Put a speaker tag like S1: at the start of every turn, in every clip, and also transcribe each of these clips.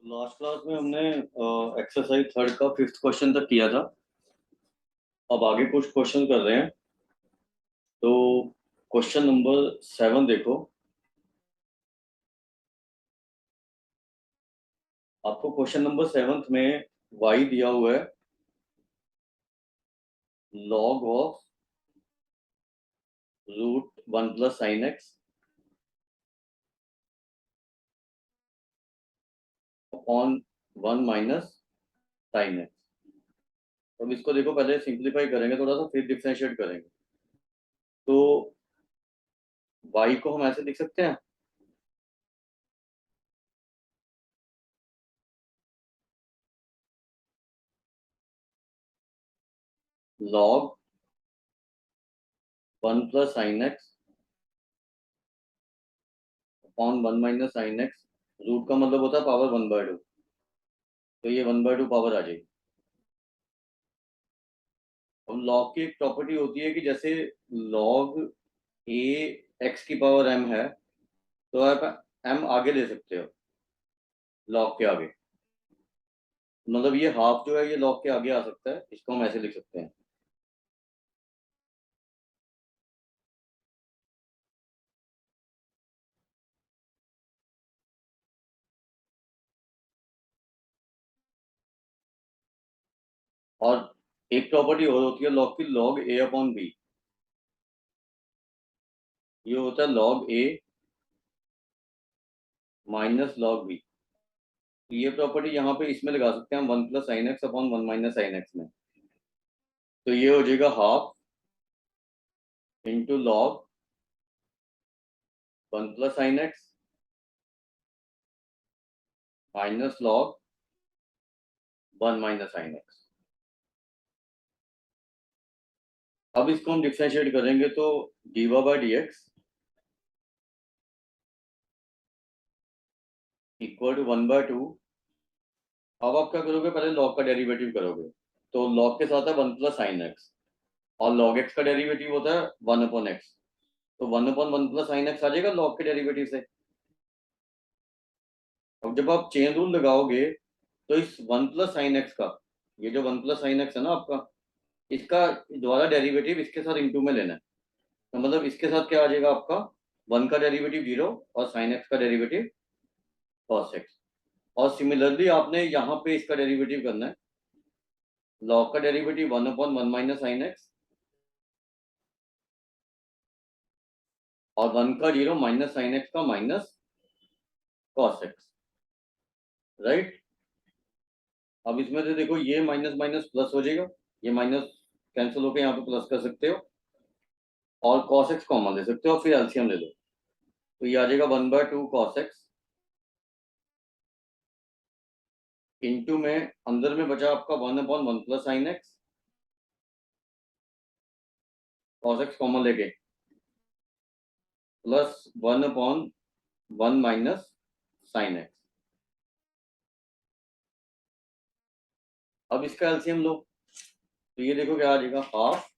S1: Last class में हमने exercise third का फिफ्थ क्वेश्चन तक किया था। अब आगे कुछ क्वेश्चन कर रहे हैं। तो क्वेश्चन नंबर 7 देखो। आपको क्वेश्चन नंबर 7 में y दिया हुआ है log of √1 + sin x upon 1 - sin x। तो अब इसको देखो, पहले सिंप्लीफाई करेंगे थोड़ा सा, फिर डिफरेंशिएट करेंगे। तो y को हम ऐसे लिख सकते हैं, log 1 + sin x upon 1 - sin x। Root का मतलब होता है पावर 1/2, तो ये 1/2 पावर आ जाएगी। अब लॉग की एक प्रॉपर्टी होती है कि जैसे लॉग ए एक्स की पावर एम है, तो आप एम आगे ले सकते हो लॉग के आगे। मतलब ये हाफ जो है ये लॉग के आगे आ सकता है, इसको हम ऐसे लिख सकते हैं। और एक प्रॉपर्टी और होती है लॉग की, लॉग ए अपॉन बी। ये होता है लॉग ए माइनस लॉग बी। ये प्रॉपर्टी यहाँ पे इसमें लगा सकते हैं हम 1 + sin x upon 1 - sin x में। तो ये हो जाएगा half into log 1 + sin x minus log 1 - sin x। अब इसको हम डिफरेंशिएट करेंगे तो dy/dx इक्वल टू 1/2। अब आप क्या करोगे, पहले लॉग का डेरिवेटिव करोगे। तो लॉग के साथ है 1 + sin x, और log x का डेरिवेटिव होता है 1/x। तो 1/1 + sin x आ जाएगा लॉग के डेरिवेटिव से। अब जब आप चेन रूल लगाओगे तो इस 1 + sin x का, ये जो 1 + sin x है ना आपका, इसका द्वारा डेरिवेटिव इसके साथ इंटू में लेना है। तो मतलब इसके साथ क्या आ जाएगा आपका, 1 का डेरिवेटिव 0 और sin x का डेरिवेटिव cos x। और सिमिलरली आपने यहाँ पे इसका डेरिवेटिव करना है, लॉग का डेरिवेटिव 1/1 - sin x और 1 का 0 माइनस sin x का माइनस cos x। राइट। अब इसमें से देखो, ये माइनस माइनस प्लस हो जाएगा, ये माइनस कैंसिल होकर यहाँ पे प्लस कर सकते हो, और cos x कॉमन ले सकते हो, फिर एलसीएम ले लो। तो ये आ जाएगा 1/2 cos x इंटू में अंदर में बचा आपका 1/1 + sin x, cos x common लेके प्लस 1/1 - sin x। अब इसका एलसीएम लो, तो ये देखो क्या आ जाएगा, हाफ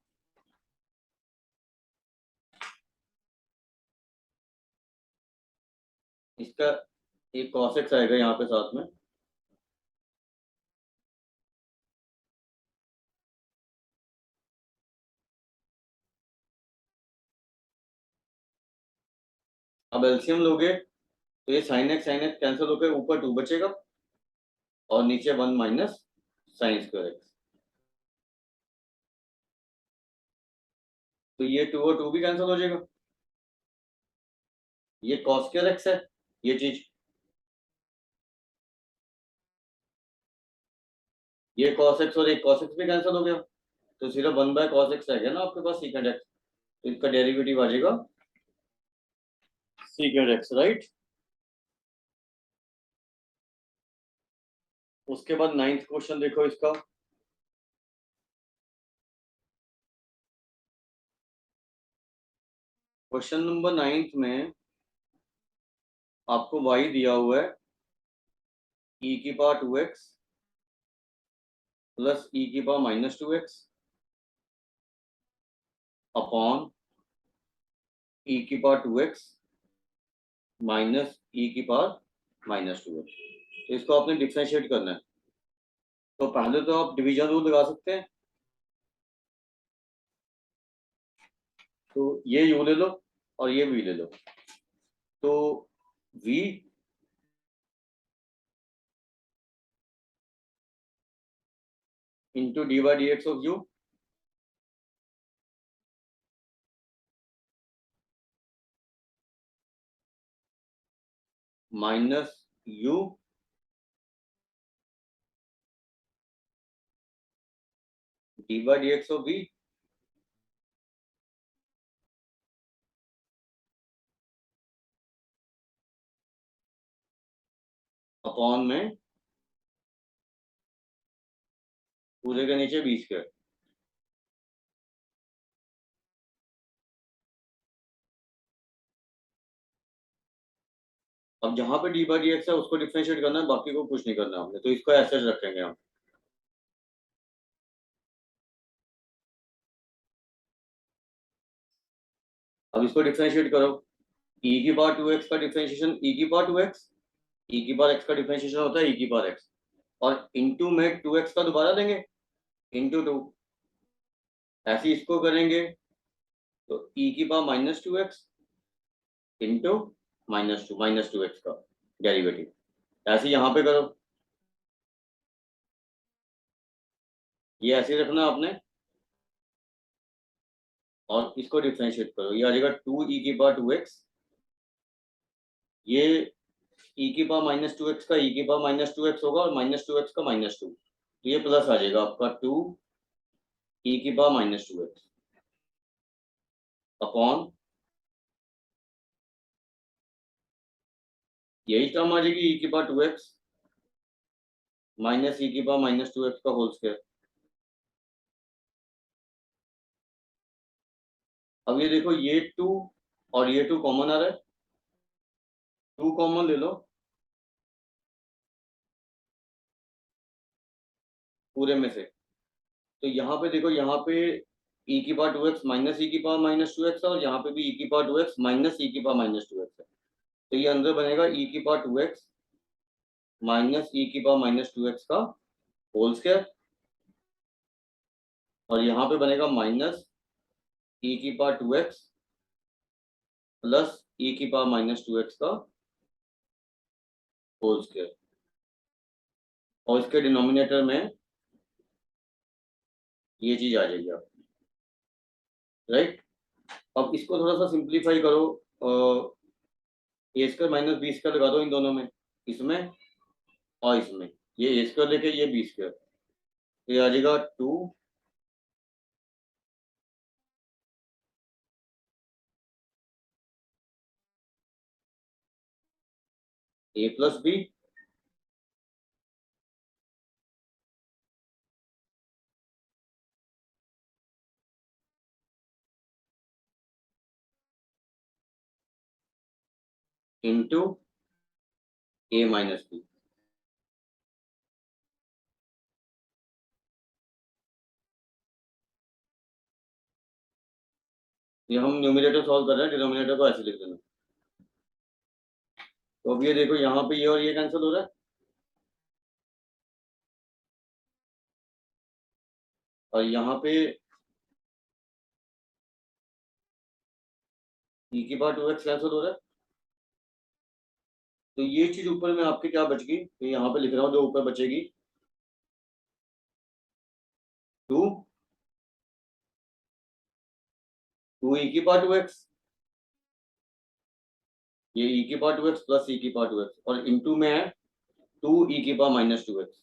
S1: इसका एक cos x आएगा यहाँ पे साथ में, अब एलसीएम लोगे तो ये sin x कैंसिल होकर ऊपर 2 बचेगा और नीचे 1 माइनस sin²x। तो ये 2 और 2 भी कैंसिल हो जाएगा, ये cos² है ये चीज, ये cos x और एक cos x भी कैंसिल हो गया, तो सिर्फ 1/cos x रह गया ना आपके पास secant x। तो इसका डेरिवेटिव आ जाएगा secant x। राइट। उसके बाद 9th क्वेश्चन देखो इसका। क्वेश्चन नंबर 9th में आपको y दिया हुआ है e⁻²x plus e⁻²x upon e⁻²x minus e⁻²x। तो इसको आपने डिफ्रेंशिएट करना है। तो पहले तो आप डिवीजन रूल लगा सकते हैं। तो ये यू ले लो और ये वी ले लो। तो v into d by d x of u minus u d by d x of v upon में पूरे के नीचे 20 के। अब जहां पे डी बाई डी एक्स है उसको डिफरेंशिएट करना है, बाकी को कुछ नहीं करना हमने, तो इसको ऐसे रखेंगे हम। अब इसको डिफरेंशिएट करो। e की पावर 2x का डिफरेंशिएशन e की पावर 2x, e की पावर x का डिफरेंशिएशन होता है e की पावर x, और इंटू में 2x का दोबारा देंगे इंटू 2। ऐसे इसको करेंगे तो e की power minus 2x into minus two x का डेरिवेटिव। ऐसे यहाँ पे करो, ये ऐसे रखना आपने, और इसको डिफरेंशिएट करो, ये आ जाएगा 2e की पावर 2x, ये e की पावर माइनस 2x का e की पावर माइनस 2x होगा, और माइनस 2x का माइनस 2, तो ये प्लस आ जाएगा आपका 2e की पावर माइनस 2x अपॉन, यही टर्म आ जाएगी e की पावर 2x माइनस e की पावर माइनस 2x का होल स्क्वायर। अब ये देखो, ये 2 और ये 2 कॉमन आ रहा है, 2 कॉमन ले लो पूरे में से। तो यहाँ पे देखो, यहाँ पे e की पावर 2x माइनस e की पावर माइनस 2x है, और यहाँ पे भी e की पावर 2x माइनस e की पावर माइनस 2x है। तो ये अंदर बनेगा e की पावर 2x माइनस e की पावर माइनस 2x का होल स्क्वायर, और यहाँ पे बनेगा माइनस e की पावर 2x प्लस e की पावर माइनस 2x का होल स्क्वायर, और इसके डिनोमिनेटर में ये चीज आ जाएगी आपकी, राइट। अब इसको थोड़ा सा सिंप्लीफाई करो, ए स्क्वायर माइनस बी स्क्वायर लगा दो इन दोनों में, इसमें और इसमें, ये ए स्क्वायर लेके ये बी स्क्वायर, तो ये आ जाएगा 2 ए प्लस बी इंटू ए माइनस बी। ये हम न्यूमरेटर सॉल्व कर रहे हैं, डिनोमिनेटर को ऐसे लिख देना। तो अब ये देखो, यहाँ पे ये और ये कैंसिल हो रहा है, और यहाँ पे e की पावर 2x कैंसिल हो रहा है। तो ये चीज ऊपर में आपके क्या बच गई, तो यहाँ पे लिख रहा हूँ, जो ऊपर बचेगी 2 e की पावर 2x, ये e की पावर 2x प्लस e की पावर 2x, और इंटू में है 2 e की पावर माइनस 2x।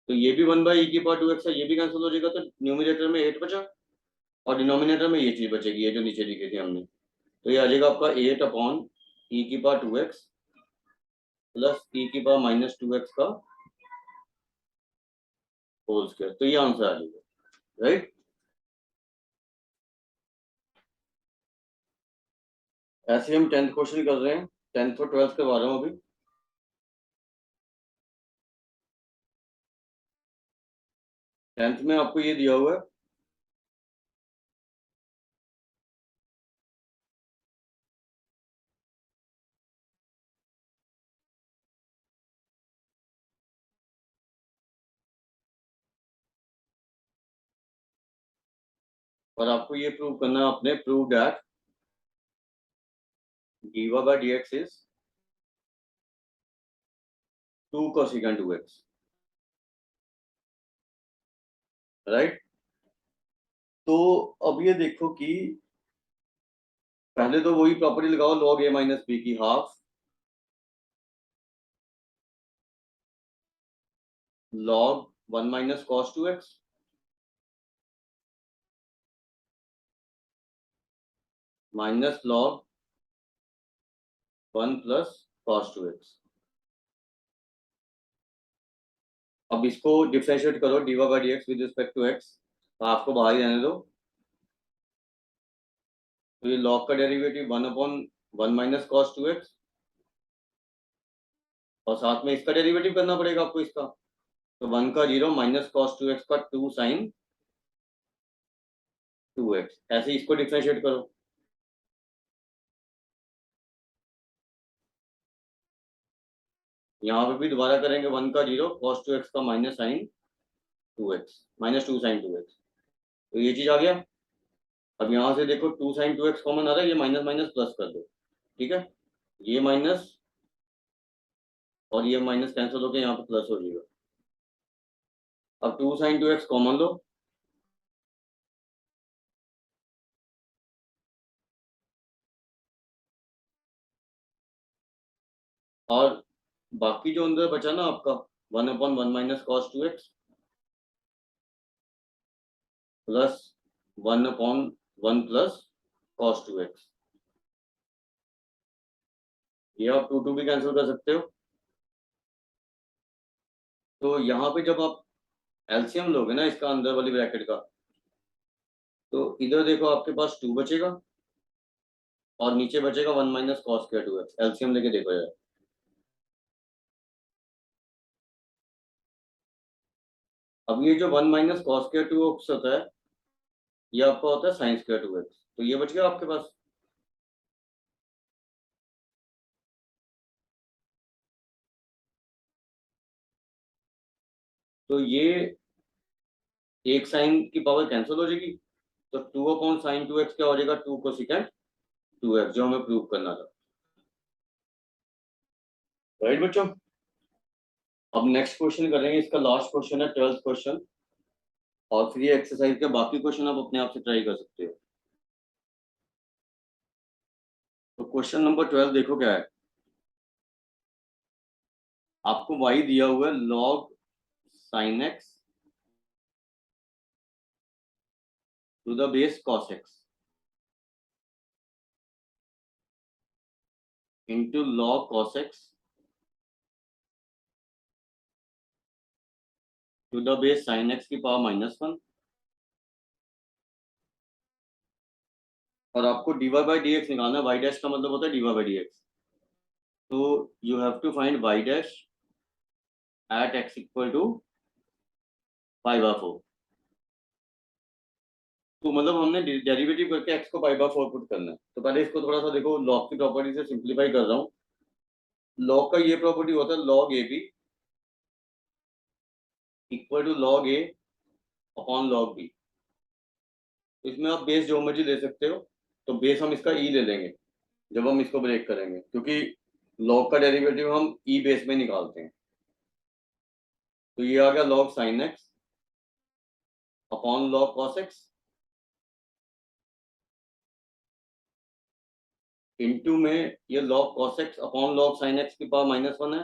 S1: तो ये भी 1 बाई e की पावर 2x है, ये भी कैंसिल हो जाएगा, तो न्यूमिनेटर में 8 बचा, और डिनोमिनेटर में ये चीज बचेगी, ये जो नीचे लिखी थी हमने। तो ये आ जाएगा आपका 8 अपॉन e की पावर 2x प्लस e की पावर माइनस 2x का होल स्क्वायर। तो ये आंसर आ जाएगा, राइट। ऐसे हम 10th क्वेश्चन कर रहे हैं, 10th और 12th करवा रहा हूँ अभी। 10th में आपको ये दिया हुआ है, और आपको ये प्रूव करना है आपने, prove that dy by dx is 2 cosecant 2x, right. तो अब ये देखो कि पहले तो वही प्रॉपर्टी लगाओ, log a माइनस बी की half log 1 minus cos 2x minus log 1 plus cos 2x। अब इसको डिफरेंशिएट करो dy by dx with respect to x, half को बाहर ही रहने दो। तो ये log का derivative 1 upon 1 minus cos 2x, और साथ में इसका डेरिवेटिव करना पड़ेगा आपको इसका। तो 1 का 0 माइनस cos 2x का 2 sin 2x, ऐसे इसको डिफरेंशिएट करो। यहाँ पे भी दोबारा करेंगे, 1 का 0 cos 2x का minus sign 2x minus 2 sin 2x, तो ये चीज आ गया। अब यहाँ से देखो 2 sin 2x कॉमन आ रहा है, ये माइनस माइनस प्लस कर दो, ठीक है। ये माइनस और ये माइनस कैंसिल होकर यहाँ पे प्लस हो जाएगा। अब 2 sin 2x कॉमन लो, और बाकी जो अंदर बचा ना आपका 1 upon 1 minus cos 2x plus 1 upon 1 plus cos 2x, ये आप 2 भी कैंसिल कर सकते हो। तो यहाँ पे जब आप एलसीएम लोगे ना इसका अंदर वाली ब्रैकेट का, तो इधर देखो आपके पास 2 बचेगा और नीचे बचेगा 1 minus cos square 2x। LCM लेके देखो यार, अब ये जो 1 माइनस cos स्क्वायर 2x होता है, ये आपका होता है साइन स्क्वायर 2x, तो ये बच गया आपके पास। तो ये एक साइन की पावर कैंसिल हो जाएगी, तो 2 अपॉन साइन 2x क्या हो जाएगा, 2 कोसेकेंट 2x, जो हमें प्रूव करना था, राइट बच्चों। अब नेक्स्ट क्वेश्चन करेंगे, इसका लास्ट क्वेश्चन है 12th क्वेश्चन, और फिर ये एक्सरसाइज के बाकी क्वेश्चन आप अपने आप से ट्राई कर सकते हो। तो क्वेश्चन नंबर 12 देखो क्या है। आपको y दिया हुआ है log sin x to the base cos x into log cos x to the base sin x की पावर -1, और आपको dy बाई डी एक्स निकालना है। y डैश का मतलब होता है dy बाई डी एक्स, तो you have to find y dash at x equal to 5/4। तो मतलब हमने डेरिवेटिव करके x को 5/4 पुट करना है। तो पहले इसको थोड़ा सा देखो, log की प्रॉपर्टी से सिंप्लीफाई कर रहा हूँ। log का ये प्रॉपर्टी होता है log a b equal to log a upon log b. इसमें आप बेस जो मर्जी ले सकते हो, तो बेस हम इसका ई ले लेंगे जब हम इसको ब्रेक करेंगे, क्योंकि log का डेरिवेटिव हम ई बेस में निकालते हैं। तो ये आ गया log sin x upon log cos x into में ये log cos x upon log sin x की पावर -1 है,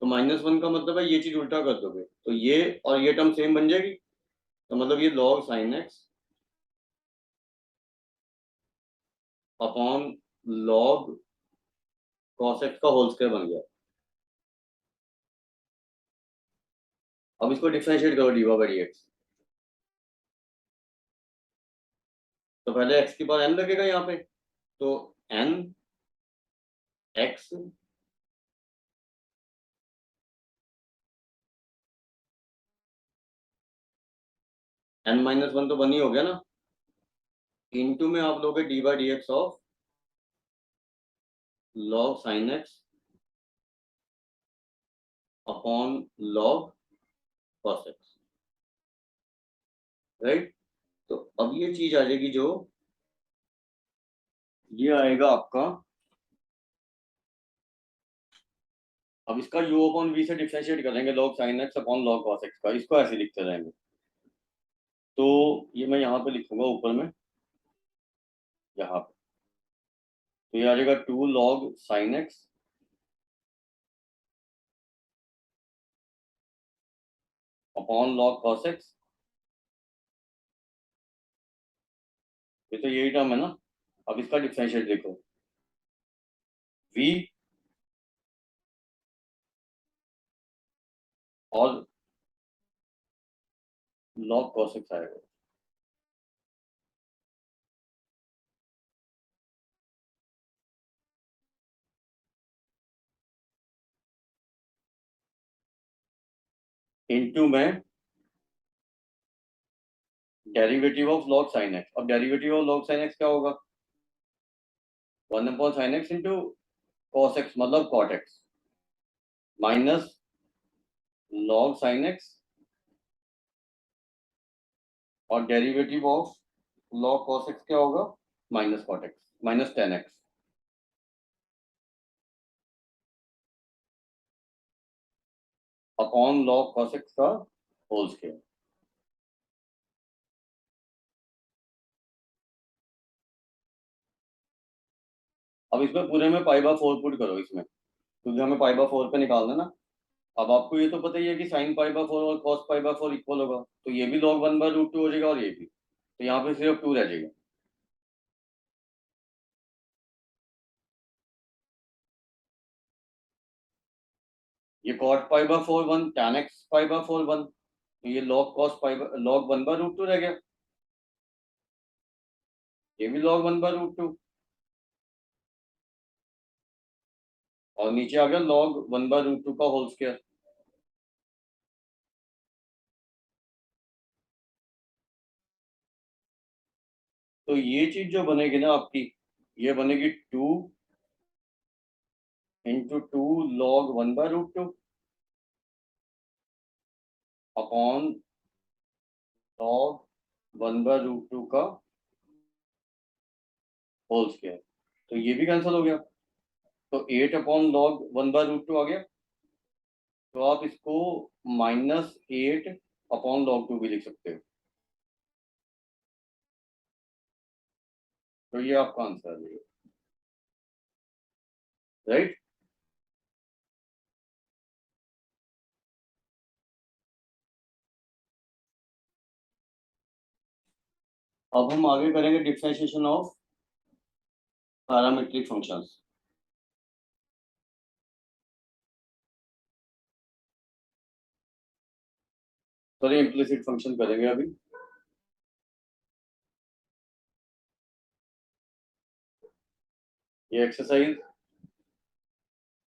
S1: तो -1 का मतलब है ये चीज उल्टा कर दोगे तो ये और ये टर्म सेम बन जाएगी। तो मतलब ये log sin x upon log cos x का होल स्क्वायर बन गया। अब इसको डिफरेंशिएट करो dy बाई dx। तो पहले x की पावर n लगेगा यहाँ पे, तो n x n-1 तो 1 ही हो गया ना, इंटू में आप लोगे D by d x of log sin x upon log cos x, right. तो अब ये चीज आ जाएगी, जो ये आएगा आपका, अब इसका u अपॉन v से डिफरेंशिएट करेंगे log sin x upon log cos x का, इसको ऐसे लिखते रहेंगे। तो ये मैं यहाँ पे लिखूंगा ऊपर में, यहाँ पे, तो ये आ जाएगा 2 log sin x upon log cos x। ये तो यही टर्म है ना। अब इसका डिफरेंशिएट देखो, v और log cos x आएगा। इनटू में derivative of log sin x। अब derivative of log sin x क्या होगा, 1 upon sin x into cos x मतलब cot x, minus log sin x और derivative of log cos x क्या होगा, minus cot x, minus tan x upon log cos x का whole square. अब इसमें पूरे में पाई बाय 4 पुट करो इसमें, क्योंकि हमें पाई बाय 4 पे निकालना ना। अब आपको ये तो पता ही है कि साइन पाई बाय 4 और कॉस पाई बाय 4 इक्वल होगा, तो ये भी log 1/√2 हो जाएगा और ये भी, तो यहाँ पे सिर्फ 2 रह जाएगा। ये cot pi by 4 1, tan x pi by 4 1, तो ये log cos पाई log 1/√2 रह गया, ये भी log 1/√2, और नीचे आ गया log 1/√2 का होल स्क्वायर। तो ये चीज जो बनेगी ना आपकी, ये बनेगी 2 इंटू 2 log 1/√2 अपॉन log 1/√2 का होल स्क्वायर। तो ये भी कैंसिल हो गया, तो 8 अपॉन log 1/√2 आ गया। तो आप इसको -8 अपॉन log 2 भी लिख सकते हो। तो ये आपका आंसर है, राइट। अब हम आगे करेंगे differentiation of parametric functions. Sorry, implicit function करेंगे अभी। ये एक्सरसाइज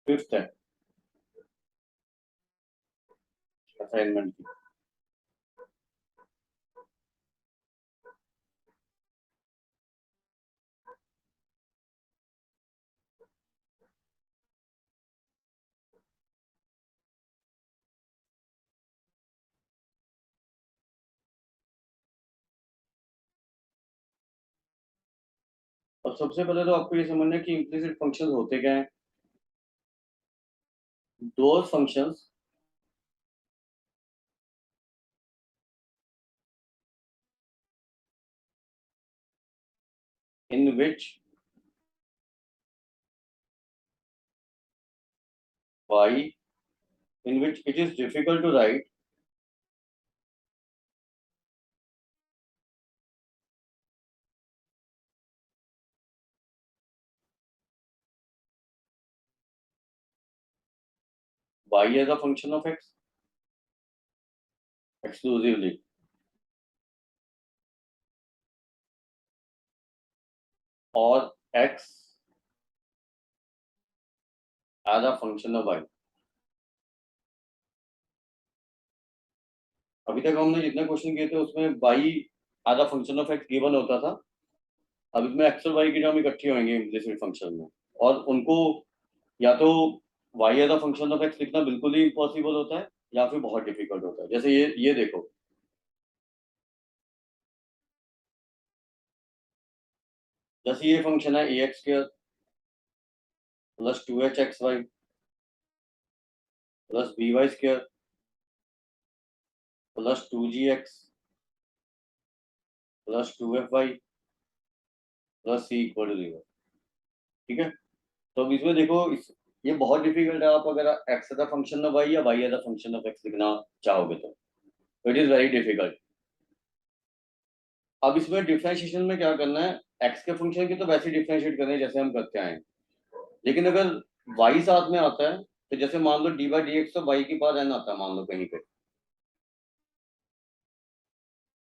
S1: 5th है असाइनमेंट की। अब सबसे पहले तो आपको ये समझना है कि इम्प्लिसिट फंक्शंस होते क्या हैं। Those functions in which y, in which it is difficult to write y as a function of x exclusively, और x as a function of y। अभी तक हमने जितने क्वेश्चन किए थे उसमें y as a function of x given होता था। अब इसमें x और y की टर्म इकट्ठी होंगी इम्प्लिसिट फंक्शन में, और उनको या तो y as a function of x लिखना बिल्कुल ही इम्पॉसिबल होता है या फिर बहुत डिफिकल्ट होता है। जैसे ये देखो, जैसे ये फंक्शन है a x square plus 2h(xy) plus by² plus 2gx plus 2fy plus c equal to 0। ठीक है, तो अब इसमें देखो ये बहुत डिफिकल्ट है। आप अगर x as a function of y या y as a function of x लिखना चाहोगे तो इट इज वेरी डिफिकल्ट। अब इसमें डिफरेंशिएशन में क्या करना है, एक्स के फंक्शन की तो वैसे डिफरेंशिएट करना है जैसे हम करते आए हैं, लेकिन अगर वाई साथ में आता है तो जैसे मान लो डी बाई डी एक्स तो वाई के पास एन आता है मान लो कहीं पे,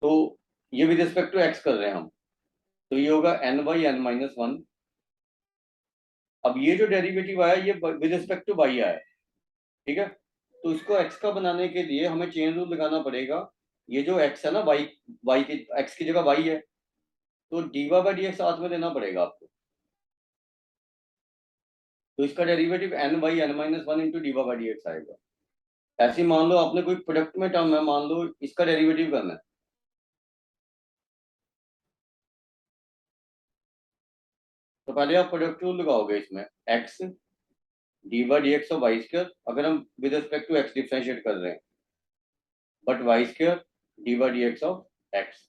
S1: तो ये विद रिस्पेक्ट टू एक्स कर रहे हैं हम, तो ये होगा n/n-1। अब ये जो डेरिवेटिव आया ये विद रिस्पेक्ट टू वाई आया, ठीक है, तो इसको एक्स का बनाने के लिए हमें चेन रूल लगाना पड़ेगा। ये जो एक्स है ना, वाई वाई की एक्स की जगह वाई है, तो d y by d x साथ में लेना पड़ेगा आपको। तो इसका derivative n/n-1 into d y by d x आएगा। ऐसे ही मान लो आपने कोई प्रोडक्ट में टर्म है, मान लो इसका डेरिवेटिव करना है, तो पहले आप प्रोडक्ट रूल लगाओगे इसमें, x d by d x of y square, अगर हम with respect to x differentiate कर रहे हैं, but y square d by d x of x.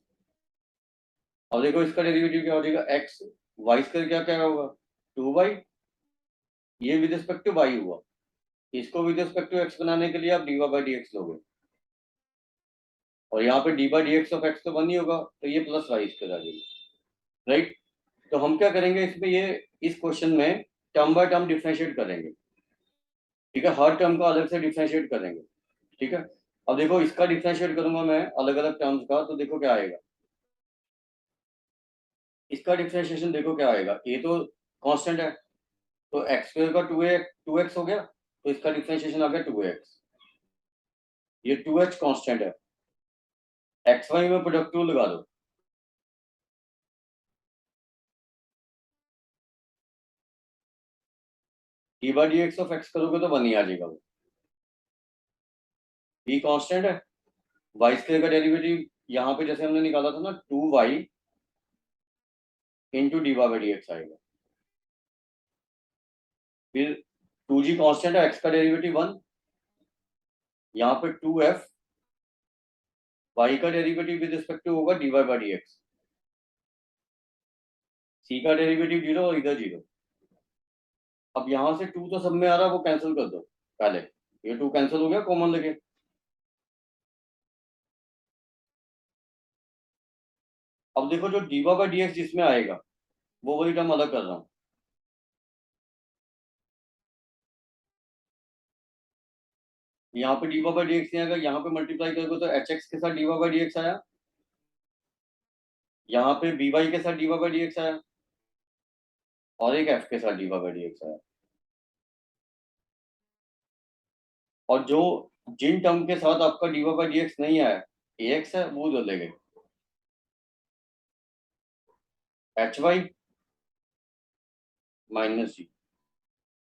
S1: अब देखो इसका डेरिवेटिव क्या हो जाएगा, एक्स वाई स्क्र क्या क्या होगा 2y, ये विद रिस्पेक्ट टू वाई हुआ, इसको विद रिस्पेक्ट टू एक्स बनाने के लिए आप d y by d x लोगे, और यहाँ पे d by d x of x तो 1 ही होगा, तो ये प्लस वाई स्क्र आ जाएगा, राइट। तो हम क्या करेंगे इसमें, ये इस क्वेश्चन में टर्म बाय टर्म डिफरेंशिएट करेंगे, ठीक है, हर टर्म का अलग से डिफरेंशिएट करेंगे, ठीक है। अब देखो इसका डिफरेंशिएट करूंगा मैं अलग अलग टर्म्स का, तो देखो क्या आएगा, इसका डिफरेंशिएशन देखो क्या आएगा, ये तो कांस्टेंट है, तो एक्स स्क्वायर का 2x हो गया, तो इसका डिफरेंशिएशन आ गया 2x। ये 2h कांस्टेंट है, एक्स वाई में प्रोडक्ट रूल लगा दो, D by d x of x करोगे तो 1 ही आ जाएगा वो, बी कांस्टेंट है, वाई स्क्वायर का डेरिवेटिव यहाँ पे जैसे हमने निकाला था ना 2y into d by d x आएगा, फिर 2g कांस्टेंट है, एक्स का डेरिवेटिव 1, यहाँ पे 2f वाई का डेरिवेटिव विद रिस्पेक्ट टू होगा D y by d x, सी का डेरिवेटिव 0 और इधर 0। अब यहाँ से 2 तो सब में आ रहा है, वो कैंसिल कर दो पहले, ये 2 कैंसिल हो गया कॉमन लगे। अब देखो जो d y by d x जिसमें आएगा वो वही टर्म अलग कर रहा हूँ, यहाँ पे d y by d x नहीं आएगा, यहाँ पे मल्टीप्लाई करोगे तो एच एक्स के साथ d y by d x आया, यहाँ पे बी वाई के साथ d y by d x आया, और एक एफ के साथ d y by d x आया। और जो जिन टर्म के साथ आपका d y by d x नहीं आया, ए एक्स है, वो उधर ले गए, एच वाई माइनस जी।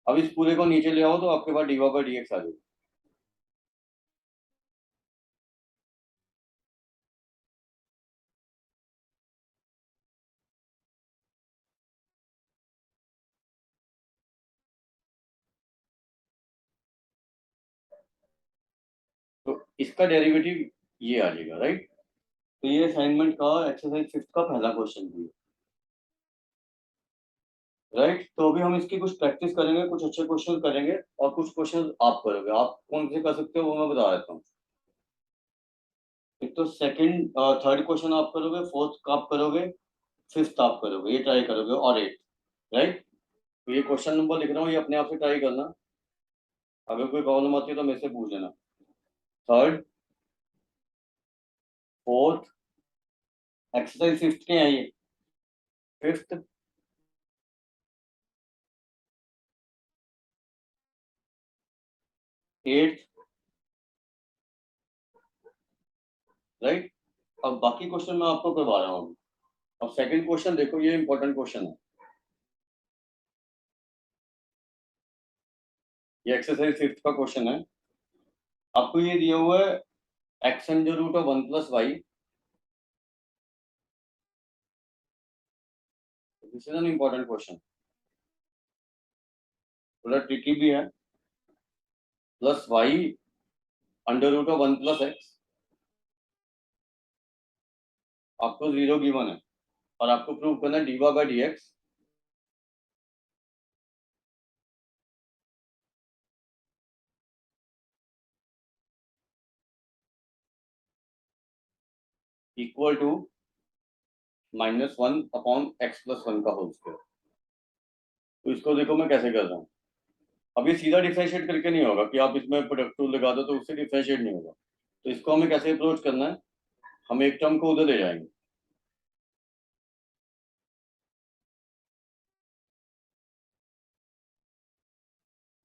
S1: अब इस पूरे को नीचे ले आओ तो आपके पास d y by d x आ जाएगा। तो इसका डेरिवेटिव ये आ जाएगा, राइट। तो ये असाइनमेंट का एक्सरसाइज 5 का पहला क्वेश्चन भी है, राइट। तो अभी हम इसकी कुछ प्रैक्टिस करेंगे, कुछ अच्छे क्वेश्चन करेंगे, और कुछ क्वेश्चन आप करोगे। आप कौन से कर सकते हो वो मैं बता देता हूँ। एक तो सेकंड थर्ड क्वेश्चन आप करोगे, फोर्थ आप करोगे, फिफ्थ आप करोगे, ये ट्राई करोगे, और एट, राइट। तो ये क्वेश्चन नंबर लिख रहा हूँ, ये अपने आप से ट्राई करना, अगर कोई प्रॉब्लम आती है तो मेरे से पूछ लेना। थर्ड, फोर्थ, एक्सरसाइज फिफ्थ के हैं ये, फिफ्थ, एट्थ, राइट। अब बाकी क्वेश्चन मैं आपको करवा रहा हूँ। अब सेकंड क्वेश्चन देखो, ये इंपॉर्टेंट क्वेश्चन है। ये एक्सरसाइज 5 का क्वेश्चन है। आपको ये दिया हुआ है x under root of 1 plus y. This is an important question, थोड़ा ट्रिकी भी है। Plus y under root of 1 plus x, आपको 0 गिवन है और आपको प्रूव करना है d y by d x equal to -1 upon x plus 1 का होल स्क्वायर। तो इसको देखो मैं कैसे कर रहा हूँ। अब ये सीधा डिफरेंशिएट करके नहीं होगा कि आप इसमें प्रोडक्ट टूल लगा दो तो उससे डिफरेंशिएट नहीं होगा। तो इसको हमें कैसे अप्रोच करना है, हम एक टर्म को उधर ले जाएंगे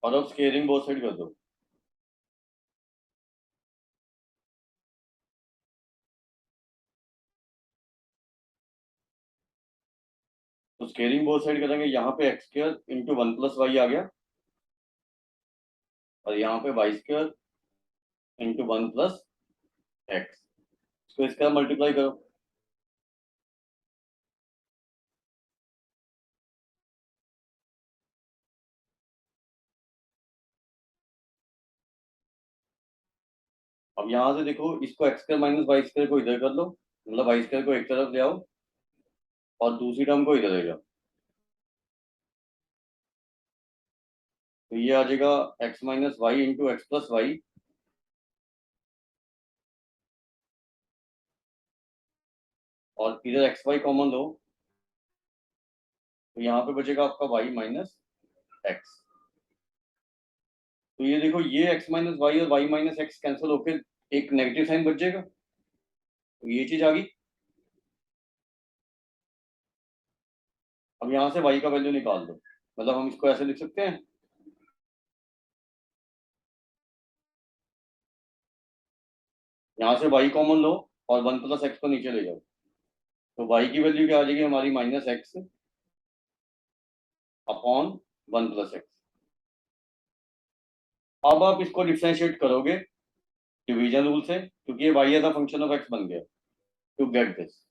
S1: और अब स्केयरिंग बोथ साइड कर दो। तो स्केयरिंग बोथ साइड करेंगे, यहाँ पे x square into 1 plus y आ गया और यहाँ पे y square into 1 plus x. इसको इसका मल्टीप्लाई करो। अब यहाँ से देखो, इसको x square minus y square को इधर कर लो, मतलब वाई स्क्वायर को एक तरफ ले आओ और दूसरी टर्म को इधर ले जाओ। तो ये आ जाएगा x minus y into x plus y और इधर एक्स वाई कॉमन लो, तो यहाँ पे बचेगा आपका वाई माइनस एक्स। तो ये देखो, ये एक्स माइनस वाई और वाई माइनस एक्स कैंसिल होकर एक नेगेटिव साइन बच जाएगा। तो ये चीज आ गई। अब यहाँ से वाई का वैल्यू निकाल दो, मतलब हम इसको ऐसे लिख सकते हैं, यहाँ से वाई कॉमन लो और 1 प्लस एक्स को नीचे ले जाओ। तो वाई की वैल्यू क्या आ जाएगी हमारी, minus x upon 1 plus x. अब आप इसको डिफरेंशिएट करोगे डिवीजन रूल से, क्योंकि ये y as a function of x बन गया, टू गेट दिस।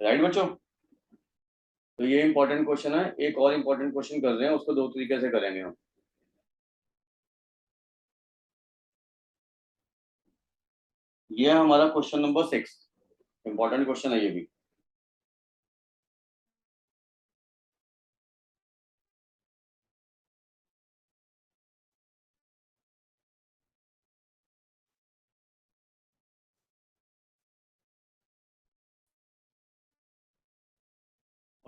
S1: राइट बच्चों? तो ये इंपॉर्टेंट क्वेश्चन है। एक और इंपॉर्टेंट क्वेश्चन कर रहे हैं, उसको दो तरीके से करेंगे हम। ये है हमारा क्वेश्चन नंबर 6। इंपॉर्टेंट क्वेश्चन है ये भी।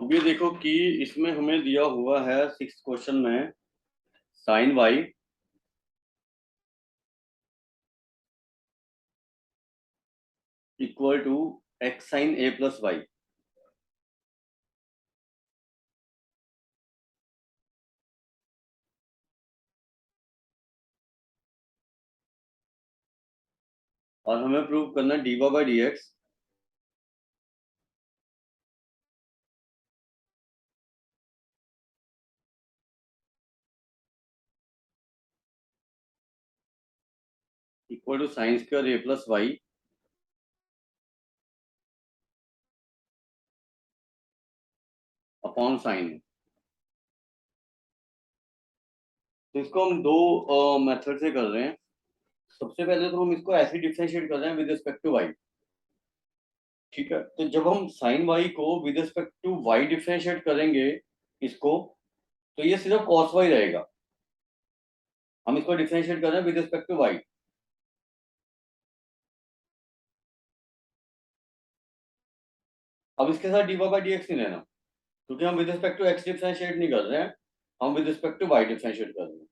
S1: अब ये देखो कि इसमें हमें दिया हुआ है 6th क्वेश्चन में sine y equal to x sine a plus y. और हमें प्रूव करना है d y by d x equal to sine square a plus y upon sine. तो इसको हम दो मेथड से कर रहे हैं। सबसे पहले तो हम इसको ऐसे डिफरेंशिएट कर रहे हैं विद रिस्पेक्ट टू वाई। ठीक है, तो जब हम साइन वाई को with respect to y differentiate करेंगे इसको, तो ये सिर्फ कॉस वाई रहेगा। हम इसको डिफरेंशिएट कर रहे हैं विद रिस्पेक्ट टू वाई। अब इसके साथ d y by d x नहीं लेना, क्योंकि हम with respect to x differentiate नहीं कर रहे हैं, हम with respect to y differentiate कर रहे हैं।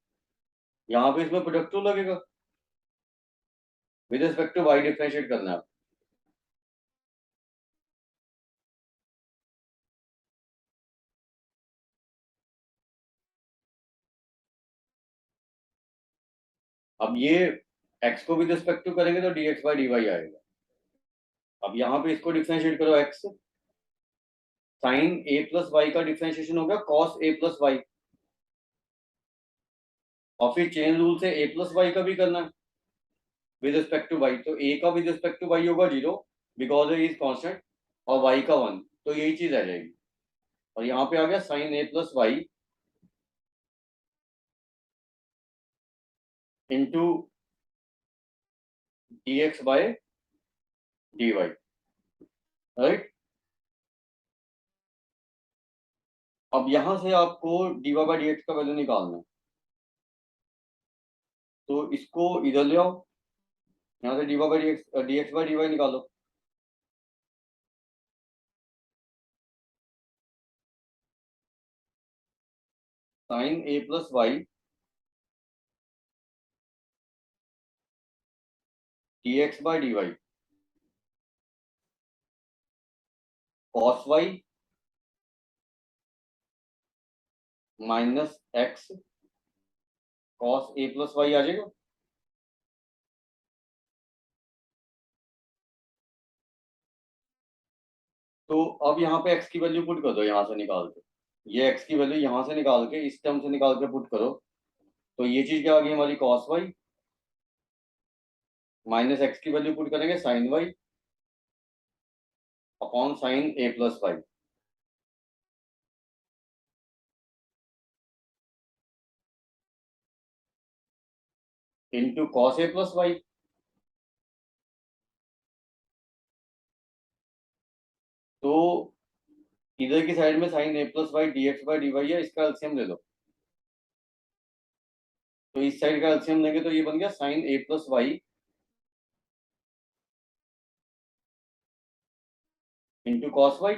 S1: यहाँ पे इसमें प्रोडक्ट टू लगेगा, with respect to y differentiate करना है। अब ये x को विद रिस्पेक्ट टू करेंगे तो d x by d y आएगा। अब यहाँ पे इसको डिफरेंशिएट करो, x sine a plus y का डिफरेंशिएशन होगा कॉस ए प्लस वाई। और फिर चेन रूल से a प्लस वाई का भी करना है विद रिस्पेक्ट टू वाई, तो a का विद रिस्पेक्ट टू वाई होगा 0 बिकॉज इज कांस्टेंट, और y का 1, तो यही चीज आ जाएगी। और यहाँ पे आ गया sine a plus y into d x by d y, right. अब यहां से आपको d y by d x का वैल्यू निकालना है, तो इसको इधर ले आओ, यहाँ से d y by d x by d y निकालो। Sine a plus y d x by d y cos y minus x cos a plus y आ जाएगा। तो अब यहाँ पे x की वैल्यू पुट कर दो यहाँ से निकाल के, ये x की वैल्यू यहाँ से निकाल के इस टर्म से निकाल के पुट करो, तो ये चीज क्या आ गई हमारी कॉस वाई माइनस एक्स की वैल्यू पुट करेंगे sine y upon sine a plus y, into cos a plus y. तो इधर की साइड में sine a plus y d x by d y है, इसका एलसीएम ले लो, तो इस साइड का एलसीएम लेंगे तो ये बन गया sine a plus y into cos y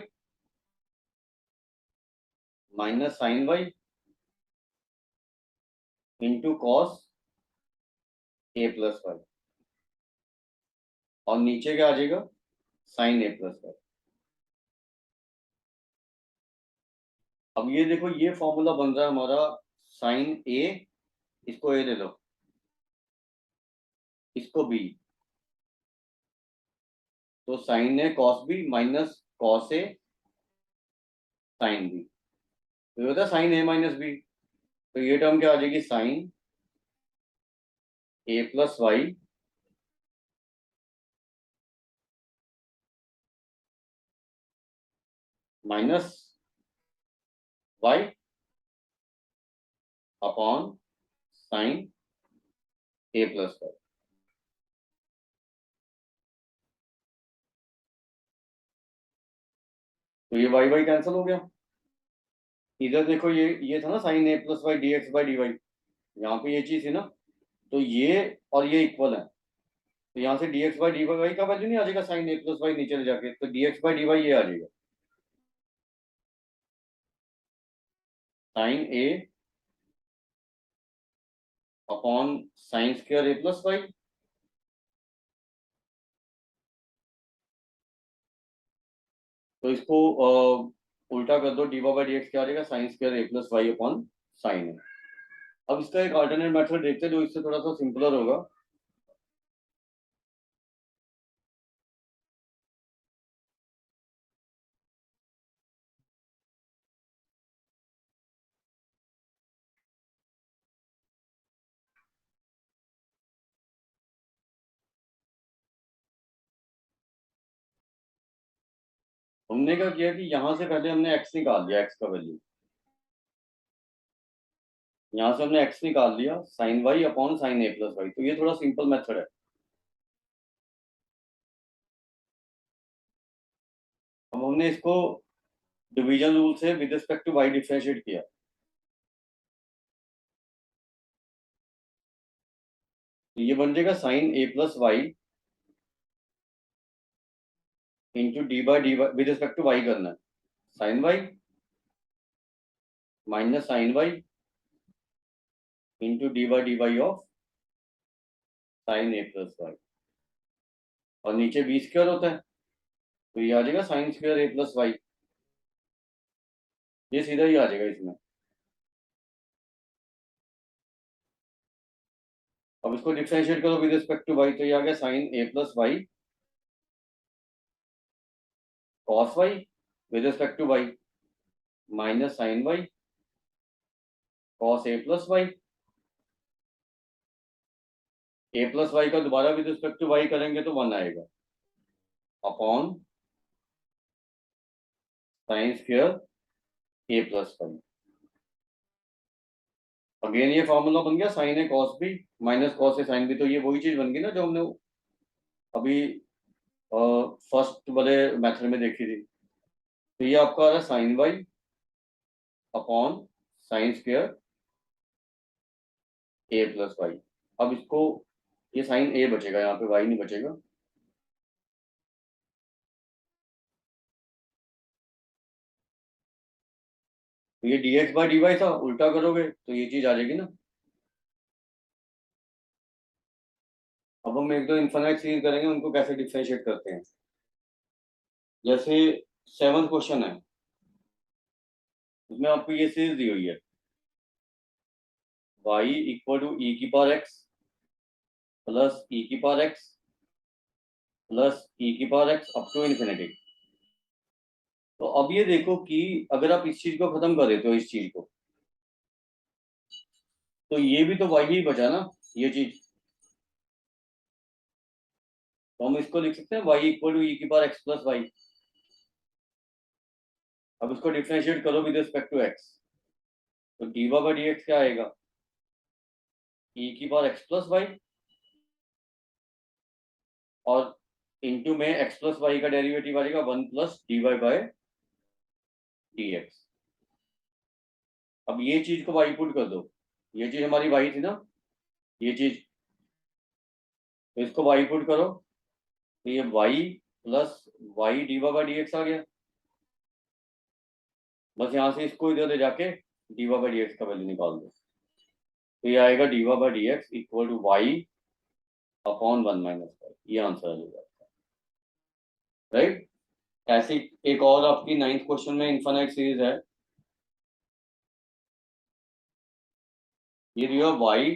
S1: minus sine y into cos a plus y, और नीचे क्या आ जाएगा साइन ए प्लस वाई। अब ये देखो ये फॉर्मूला बन रहा है हमारा साइन ए, इसको ए ले लो, इसको बी, तो sign A cos B minus cos A sine B, तो ये होता है साइन ए माइनस बी, तो ये टर्म क्या आ जाएगी sine a plus y minus y upon sine a plus y. तो ये वाई वाई कैंसिल हो गया, इधर देखो ये था ना sine a plus y d x by d y, यहाँ पे ये चीज थी ना, तो ये और ये इक्वल है, तो यहाँ से d x by d y का वैल्यू नहीं आ जाएगा साइन ए प्लस वाई नीचे ले जाके, तो d x by d y ये आ जाएगा sine a upon sine square a plus y, तो इसको उल्टा कर दो, d y by d x क्या आ जाएगा sine square a plus y upon sine a. अब इसका एक अल्टरनेट मेथड देखते हैं जो इससे थोड़ा सा सिंपलर होगा। हमने क्या किया कि यहाँ से पहले हमने x निकाल लिया, x का वैल्यू यहाँ से हमने x निकाल लिया sine y upon sine a plus y, तो ये थोड़ा सिंपल मेथड है। अब हमने इसको डिवीजन रूल से with respect to y differentiate किया, तो ये बन जाएगा sine a plus y into d by d y with respect to y करना है sine y minus sine y into d by d y of sine a plus y, और नीचे B square होता है, तो ये आ जाएगा sine square a plus y, ये सीधा ही आ जाएगा इसमें। अब इसको डिफरेंशिएट करो विद रिस्पेक्ट टू वाई, तो ये आ गया sine a plus y cos y with respect to y minus sine y cos a plus y, a plus y का दोबारा विद रिस्पेक्ट टू वाई करेंगे तो 1 आएगा upon sine square a plus Y. Again ये formula बन गया sine A cos B minus cos A sine B, तो ये वही चीज बन गई ना जो हमने अभी फर्स्ट वाले मेथड में देखी थी। तो ये आपका आ रहा है sine y upon sine square a plus y. अब इसको ये साइन ए बचेगा, यहाँ पे वाई नहीं बचेगा। तो ये dx बाई डी वाई था, उल्टा करोगे तो ये चीज आ जाएगी ना। अब हम एक दो इनफाइनाइट सीरीज करेंगे, उनको कैसे डिफरेंशिएट करते हैं। जैसे 7th क्वेश्चन है, उसमें आपको ये सीरीज दी हुई है y इक्वल टू ई की पावर x प्लस ई की पावर x प्लस ई की power x up to infinity. तो अब ये देखो कि अगर आप इस चीज को खत्म कर देते हो इस चीज को, तो ये भी तो y ही बचा ना, ये चीज। तो हम इसको लिख सकते हैं y इक्वल टू ई की पावर x प्लस वाई। अब इसको डिफरेंशिएट करो विद रिस्पेक्ट टू x, तो डी बाई डी एक्स क्या आएगा, ई की पावर x प्लस वाई और इंटू में x प्लस वाई का डेरिवेटिव आ जाएगा 1 plus d y by d x. अब ये चीज को y पुट कर दो, ये चीज हमारी y थी ना, ये चीज, तो इसको y पुट करो तो ये y plus y d y by d x आ गया। बस यहाँ से इसको इधर ले जाके d y by d x का वैल्यू निकाल दो, तो ये आएगा d y by d x equal to y upon 1 minus y. ये आंसर आ जाएगा, राइट। ऐसी एक और आपकी 9th क्वेश्चन में इनफाइनाइट सीरीज है, ये दिया y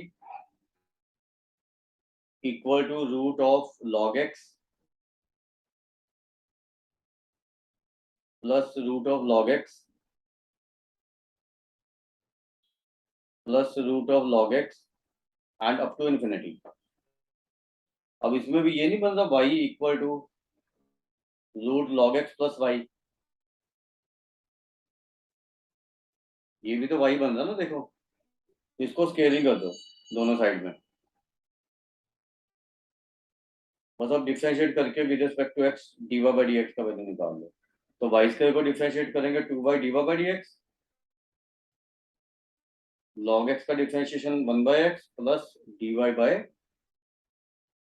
S1: equal to root of log x plus root of log x plus root of log x and up to infinity. अब इसमें भी ये नहीं बन रहा y equal to root log x plus y, ये भी तो वाई बन रहा ना, देखो। इसको स्केलिंग कर दो दोनों साइड में, मतलब डिफरेंशिएट करके with respect to x d y by d x का वैल्यू निकाल दो। तो वाई स्क्वायर को डिफरेंशिएट करेंगे 2 by d y by d x, log x का differentiation 1 by x plus d y by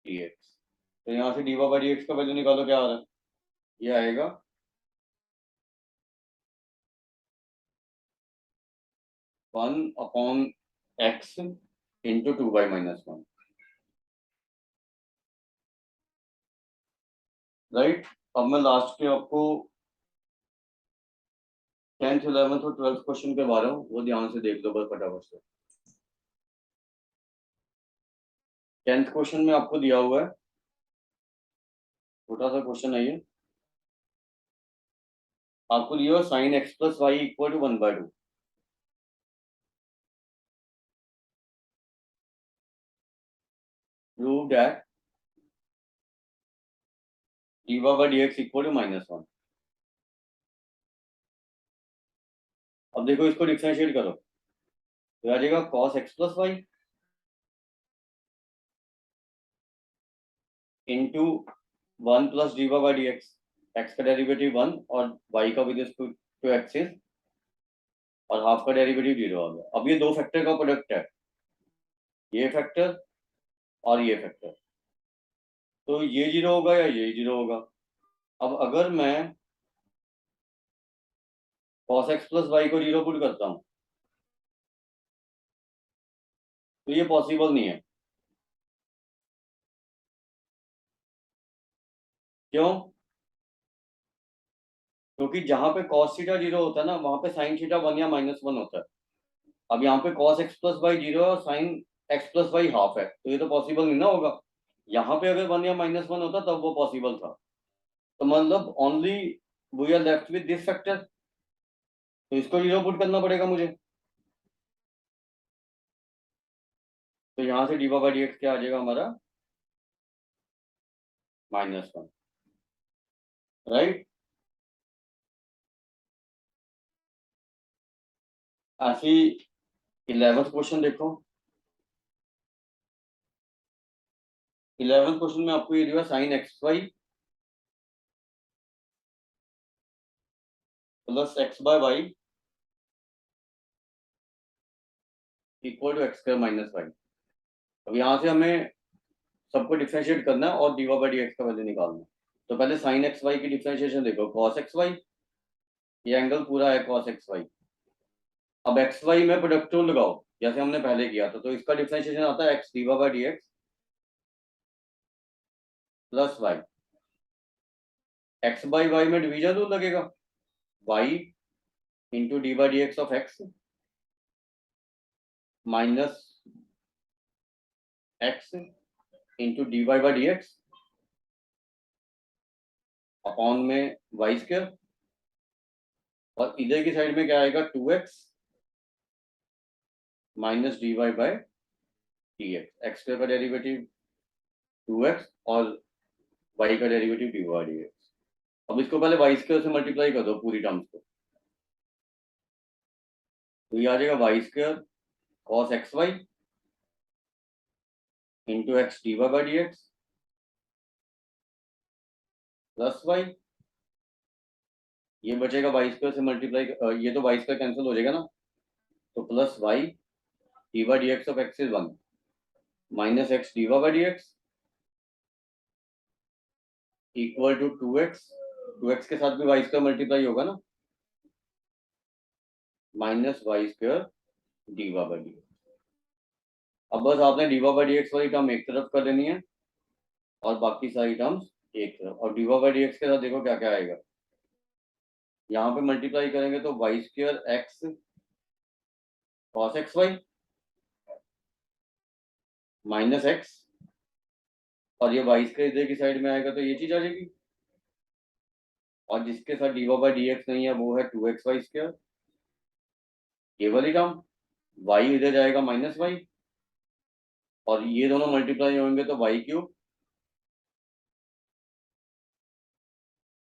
S1: d x. तो यहाँ से d y by d x का वैल्यू निकालो, क्या आ रहा है, ये आएगा 1 upon x into 2 by minus 1, right. अब मैं लास्ट के आपको 10th 11th और 12th क्वेश्चन करवा रहा हूँ, वो ध्यान से देख लो बस फटाफट से। 10th क्वेश्चन में आपको दिया हुआ है, छोटा सा क्वेश्चन है ये, आपको दिया हुआ sine x plus y equal to 1/2। Prove that d y by d x equal to -1। अब देखो इसको डिफरेंशिएट करो, तो आ जाएगा cos x plus y into 1 plus d y by d x, x का डेरिवेटिव 1 और वाई का विद रिस्पेक्ट टू एक्सिस और हाफ का डेरिवेटिव 0 आ गया। अब ये दो फैक्टर का प्रोडक्ट है, ये फैक्टर और ये फैक्टर, तो ये 0 होगा या ये 0 होगा। अब अगर मैं cos x प्लस वाई को 0 पुट करता हूँ तो ये पॉसिबल नहीं है। क्यों? क्योंकि जहां पे cos थीटा 0 होता है ना, वहां पे sin थीटा 1 या -1 होता है। अब यहाँ पे cos x प्लस वाई 0 और sin x plus y half है, तो ये तो पॉसिबल नहीं ना होगा। यहाँ पे अगर 1 या -1 होता तब वो पॉसिबल था। तो मतलब only we are left with this factor, तो इसको 0 पुट करना पड़ेगा मुझे। तो यहाँ से d y by d x क्या आ जाएगा हमारा -1, राइट। ऐसी 11th क्वेश्चन देखो। 11th क्वेश्चन में आपको ये दिया sin xy plus x/y equal to x² - y। अब यहाँ से हमें सबको डिफरेंशिएट करना है और dy बाई dx का वैल्यू निकालना है। तो पहले sin xy की डिफरेंशिएशन देखो, cos xy, ये एंगल पूरा है cos xy। अब xy में प्रोडक्ट रूल लगाओ जैसे हमने पहले किया था, तो इसका डिफरेंशिएशन आता है x dy by dx plus y। x by y में डिवीजन रूल लगेगा, y into d by d x of x minus x into d y by d x upon में वाई स्क्वायर, और इधर की side में क्या आएगा 2x minus d y by d x. X square का derivative 2x और y का derivative d y d x. अब इसको पहले वाई स्क्वायर से मल्टीप्लाई कर दो पूरी टर्म्स को, तो ये आ जाएगा y square cos x y into x d y by d x plus y. ये बचेगा वाई स्क्वायर से मल्टीप्लाई, ये तो वाई स्क्वायर कैंसिल हो जाएगा ना, तो plus y d y d x of x is 1 minus x d y by d x equal to 2x। 2x के साथ भी वाई स्क्वायर मल्टीप्लाई होगा ना, minus y square d y by d x. अब बस आपने d y by d x वाली term एक तरफ कर देनी है और बाकी सारी टर्म्स एक तरफ। और d y by d x के साथ देखो क्या क्या आएगा, यहाँ पे मल्टीप्लाई करेंगे तो y square x cos x y minus x, और ये वाई स्क्वायर इधर की साइड में आएगा तो ये चीज आ जाएगी, और जिसके साथ d y by d x नहीं है वो है 2x वाई स्क्वायर, ये वाली टर्म। वाई इधर जाएगा माइनस वाई, और ये दोनों मल्टीप्लाई होंगे तो y cube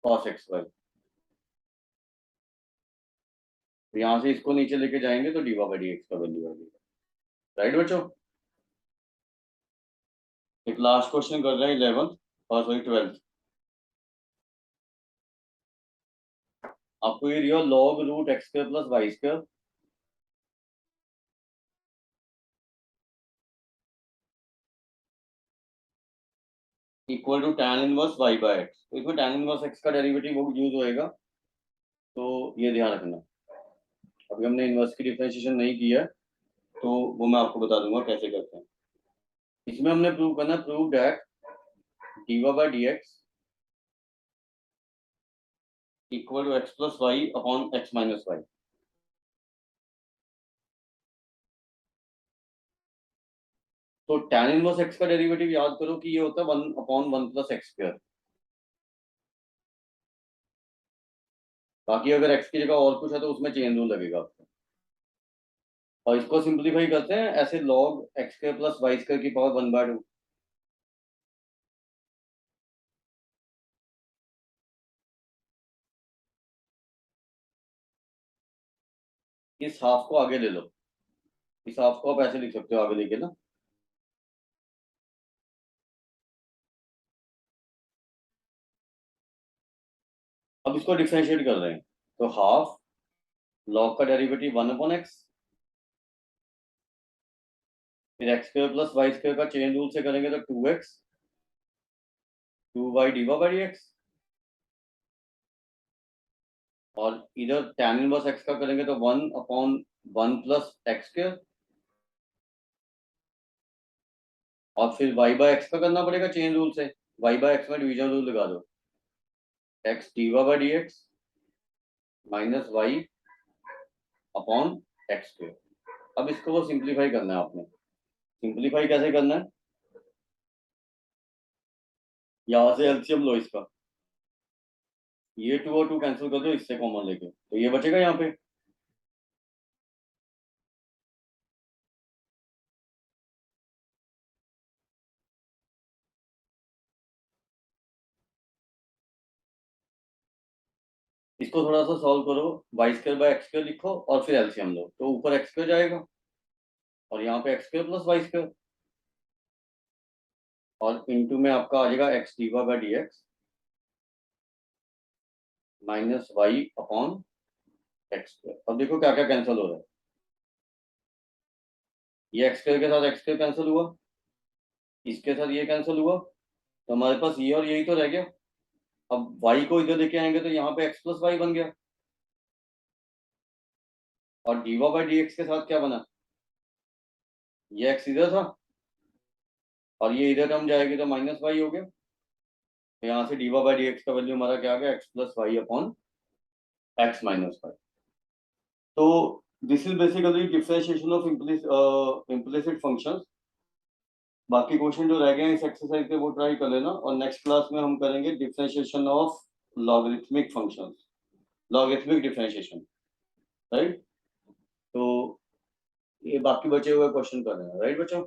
S1: cos x y. तो यहाँ से इसको नीचे लेके जाएंगे तो d y by d x का वैल्यू आ जाएगा, राइट बच्चों। एक लास्ट क्वेश्चन कर रहे हैं 11th और सॉरी 12th। आपको ये दिया log root x square plus y square equal to tan inverse y by x. तो इसमें tan इनवर्स एक्स का डेरिवेटिव वो यूज होएगा, तो ये ध्यान रखना। अभी हमने इनवर्स की डिफरेंशिएशन नहीं किया है, तो वो मैं आपको बता दूंगा कैसे करते हैं। इसमें हमने प्रूव करना, prove that d y by d x equal to x plus y upon x minus y. तो tan इनवर्स एक्स का डेरिवेटिव याद करो कि ये होता है 1/1 प्लस एक्स स्क्वायर। बाकी अगर एक्स की जगह और कुछ है तो उसमें चेन रूल लगेगा आपको। और इसको सिंप्लीफाई करते हैं ऐसे, log x square plus y square की पावर 1/2। इस हाफ को आगे ले लो, इस हाफ को आप ऐसे लिख सकते हो आगे लेके ना। अब इसको डिफरेंशिएट कर रहे हैं, तो हाफ log का डेरिवेटिव 1/x, फिर x square plus y square का चेन रूल से करेंगे तो 2x 2y d y by d x, और इधर tan इनवर्स एक्स का करेंगे तो 1/1 प्लस एक्स स्क्वायर, और फिर y बाय एक्स का करना पड़ेगा चेन रूल से, y बाय एक्स में डिवीजन रूल लगा दो, x d y by d x minus y upon x square. अब इसको वो सिंप्लीफाई करना है आपने। सिंप्लीफाई कैसे करना है, यहाँ से एलसीएम लो इसका, ये 2 और 2 कैंसिल कर दो इससे कॉमन लेके, तो ये बचेगा यहाँ पे। इसको थोड़ा सा सॉल्व करो, y square by x square लिखो और फिर एलसीएम लो, तो ऊपर एक्स स्क्वायर जाएगा और यहाँ पे x square plus y square, और इनटू में आपका आ जाएगा x d y by d x minus y upon x square. अब देखो क्या क्या कैंसिल हो रहा है, ये एक्स स्क्वायर के साथ एक्स स्क्वायर कैंसिल हुआ, इसके साथ ये कैंसिल हुआ, तो हमारे पास ये और यही तो रह गया। अब y को इधर लेके आएंगे तो यहाँ पे x प्लस वाई बन गया, और d y by d x के साथ क्या बना, ये x इधर था और ये इधर टर्म जाएगी तो माइनस वाई हो गया, तो यहाँ से d y by d x का वैल्यू हमारा क्या आ गया, x plus y upon x minus y. तो this is basically differentiation of implicit functions. बाकी क्वेश्चन जो रह गए हैं इस एक्सरसाइज के वो ट्राई कर लेना, और नेक्स्ट क्लास में हम करेंगे differentiation of logarithmic functions, logarithmic differentiation, right. तो ये बाकी बचे हुए क्वेश्चन कर रहे हैं, राइट बच्चों।